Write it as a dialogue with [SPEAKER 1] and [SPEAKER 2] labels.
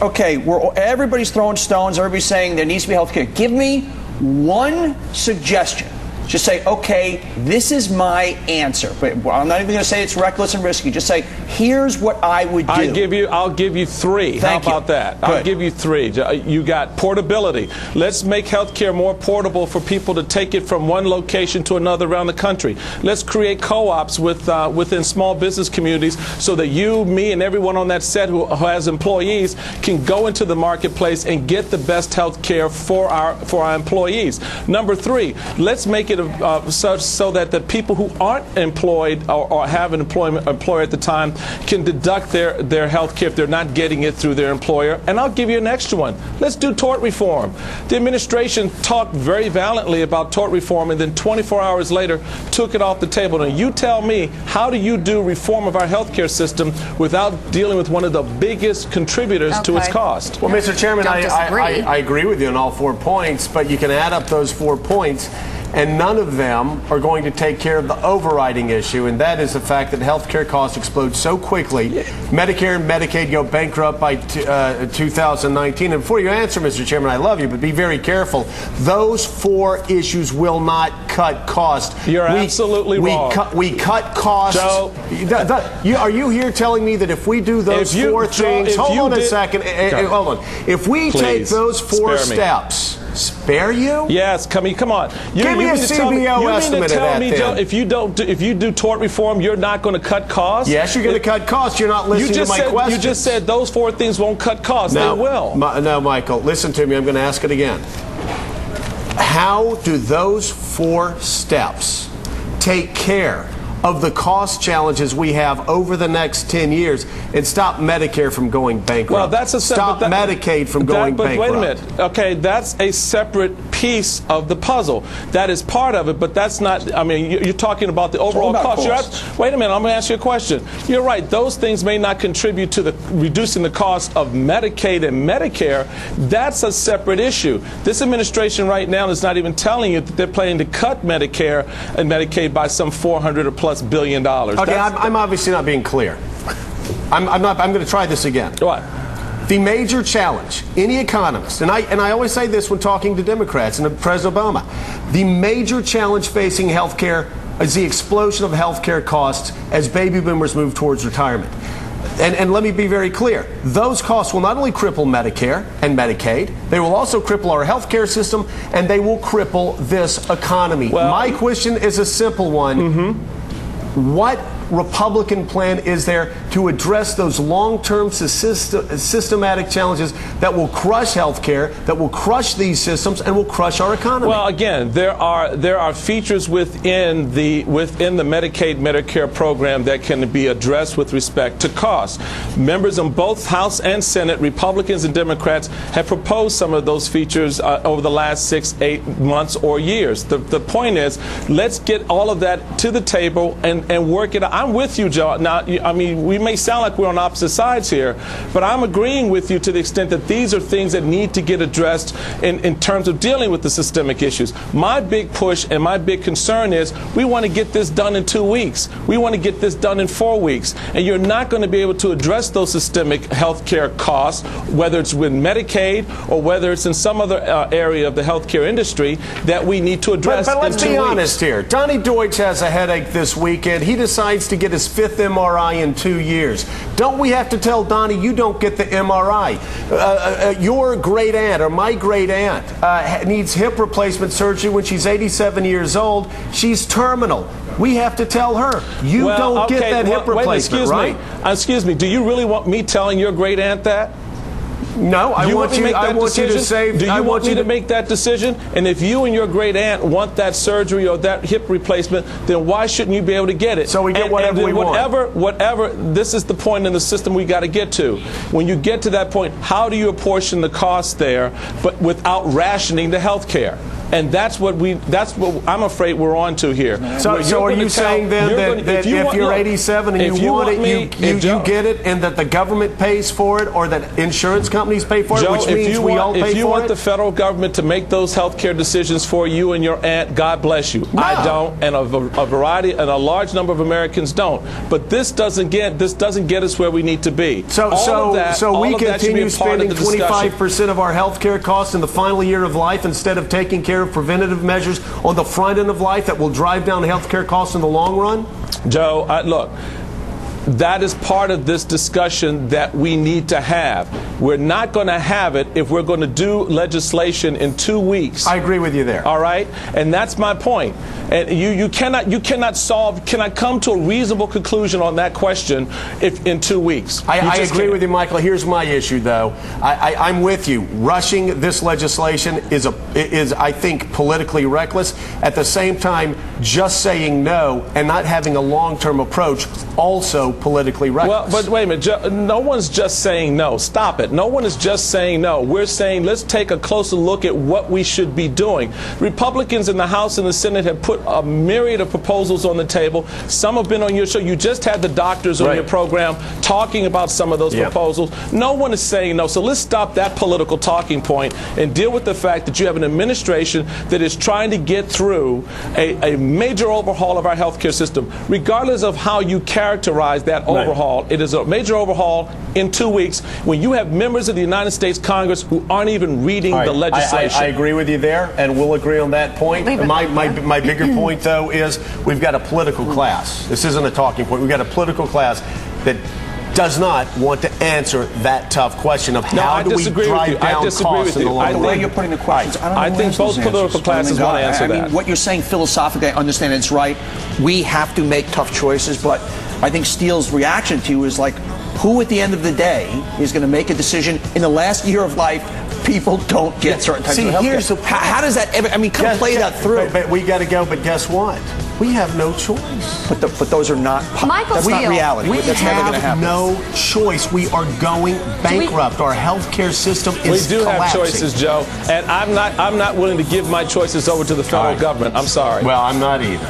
[SPEAKER 1] okay, everybody's throwing stones, everybody's saying there needs to be health care. Give me one suggestion. Just say, okay, this is my answer. But I'm not even going to say it's reckless and risky. Just say, here's what I would do.
[SPEAKER 2] I'll give you three. How about that? I'll give you three. You got portability. Let's make health care more portable for people to take it from one location to another around the country. Let's create co-ops within small business communities so that you, me, and everyone on that set who has employees can go into the marketplace and get the best health care for our employees. Number three, let's make it so that the people who aren't employed or have an employer at the time can deduct their health care if they're not getting it through their employer. And I'll give you an extra one. Let's do tort reform. The administration talked very valiantly about tort reform and then 24 hours later took it off the table. And you tell me, how do you do reform of our health care system without dealing with one of the biggest contributors to its cost?
[SPEAKER 3] Well, Mr. Chairman, I agree with you on all 4 points, but you can add up those 4 points and none of them are going to take care of the overriding issue, and that is the fact that health care costs explode so quickly. Medicare and Medicaid go bankrupt by 2019. And before you answer, Mr. Chairman, I love you, but be very careful. Those 4 issues will not cut costs.
[SPEAKER 2] You're absolutely wrong.
[SPEAKER 3] We cut costs.
[SPEAKER 2] Joe,
[SPEAKER 3] are you here telling me that if we do those 4 things, hold on a second, hold on. If we take those 4 steps, spare you?
[SPEAKER 2] Yes, come on.
[SPEAKER 3] Give me a CBO estimate of that,
[SPEAKER 2] Joe, if you do tort reform, you're not going to cut costs?
[SPEAKER 3] Yes, you're going to cut costs. You're not listening to my question.
[SPEAKER 2] You just said those 4 things won't cut costs. They will.
[SPEAKER 3] No, Michael, listen to me. I'm going to ask it again. How do those 4 steps take care of the cost challenges we have over the next 10 years and stop Medicare from going bankrupt?
[SPEAKER 2] Well, that's
[SPEAKER 3] stop Medicaid from going bankrupt.
[SPEAKER 2] But wait a minute. Okay, that's a separate piece of the puzzle. That is part of it, but that's not, I mean, you're talking about the overall cost. Wait a minute, I'm going to ask you a question. You're right, those things may not contribute to reducing the cost of Medicaid and Medicare. That's a separate issue. This administration right now is not even telling you that they're planning to cut Medicare and Medicaid by some $400 or plus billion.
[SPEAKER 3] Okay, I'm obviously not being clear. I'm going to try this again.
[SPEAKER 2] What?
[SPEAKER 3] The major challenge, any economist, and I always say this when talking to Democrats and President Obama, the major challenge facing healthcare is the explosion of healthcare costs as baby boomers move towards retirement. And let me be very clear. Those costs will not only cripple Medicare and Medicaid, they will also cripple our healthcare system, and they will cripple this economy.
[SPEAKER 2] Well,
[SPEAKER 3] my question is a simple one. What Republican plan is there to address those long-term systematic challenges that will crush health care, that will crush these systems, and will crush our economy?
[SPEAKER 2] Well, again, there are features within the Medicaid Medicare program that can be addressed with respect to cost. Members on both House and Senate, Republicans and Democrats, have proposed some of those features over the last 6-8 months or years. The point is, let's get all of that to the table and work it out. I'm with you, Joe. Now, I mean, we may sound like we're on opposite sides here, but I'm agreeing with you to the extent that these are things that need to get addressed in terms of dealing with the systemic issues. My big push and my big concern is we want to get this done in 2 weeks. We want to get this done in 4 weeks. And you're not going to be able to address those systemic health care costs, whether it's with Medicaid or whether it's in some other area of the health care industry that we need to address in 2 weeks.
[SPEAKER 3] But let's be honest here. Donny Desutch has a headache this weekend. He decides to get his 5th MRI in 2 years. Don't we have to tell Donny, you don't get the MRI? Your great aunt or my great aunt needs hip replacement surgery when she's 87 years old. She's terminal. We have to tell her, you don't get that hip replacement, right?
[SPEAKER 2] Excuse me. Do you really want me telling your great aunt that?
[SPEAKER 3] No, I want you to say.
[SPEAKER 2] Do you want me to make that decision? And if you and your great aunt want that surgery or that hip replacement, then why shouldn't you be able to get it?
[SPEAKER 3] So we get whatever we want.
[SPEAKER 2] Whatever. This is the point in the system we got to get to. When you get to that point, how do you apportion the cost there, but without rationing the health care? And that's what I'm afraid we're on to here.
[SPEAKER 3] So are you saying then that if you're 87 and you want it, you get it, and that the government pays for it, or that insurance companies pay for it,
[SPEAKER 2] Joe,
[SPEAKER 3] which means we all pay for it?
[SPEAKER 2] If you want the federal government to make those health care decisions for you and your aunt, God bless you.
[SPEAKER 3] No.
[SPEAKER 2] I don't, and a variety, and a large number of Americans don't. But this doesn't get us where we need to be.
[SPEAKER 3] So we continue spending 25% of our health care costs in the final year of life instead of taking care of preventative measures on the front end of life that will drive down health care costs in the long run?
[SPEAKER 2] Joe, look, that is part of this discussion that we need to have. We're not going to have it if we're going to do legislation in 2 weeks.
[SPEAKER 3] I agree with you there.
[SPEAKER 2] All right? And that's my point. And you cannot come to a reasonable conclusion on that question if in 2 weeks.
[SPEAKER 3] I agree with you, Michael. Here's my issue, though. I'm with you. Rushing this legislation is, I think, politically reckless. At the same time, just saying no and not having a long-term approach also politically reckless.
[SPEAKER 2] Well, but wait a minute. No one's just saying no. Stop it. No one is just saying no. We're saying let's take a closer look at what we should be doing. Republicans in the House and the Senate have put a myriad of proposals on the table. Some have been on your show. You just had the doctors on your program talking about some of those proposals. No one is saying no. So let's stop that political talking point and deal with the fact that you have an administration that is trying to get through a major overhaul of our healthcare system. Regardless of how you characterize that overhaul, it is a major overhaul in 2 weeks when you have members of the United States Congress who aren't even reading the legislation.
[SPEAKER 3] I agree with you there, and we'll agree on that point. My bigger point, though, is we've got a political class. This isn't a talking point. We've got a political class that does not want to answer that tough question of how do we drive down costs in the long run.
[SPEAKER 1] The way you're putting the questions,
[SPEAKER 2] I think both political classes want to answer that.
[SPEAKER 1] I mean, what you're saying philosophically, I understand it's right. We have to make tough choices, but I think Steele's reaction to you is like, who at the end of the day is going to make a decision in the last year of life? People don't get certain types of health care. How does that ever, play that through?
[SPEAKER 3] But we got to go, but guess what? We have no choice.
[SPEAKER 1] But those are not, that's not reality. That's never going to happen.
[SPEAKER 3] We have no choice. We are going bankrupt. Our health care system is collapsing.
[SPEAKER 2] We do have choices, Joe, and I'm not willing to give my choices over to the federal government. I'm sorry.
[SPEAKER 3] Well, I'm not either.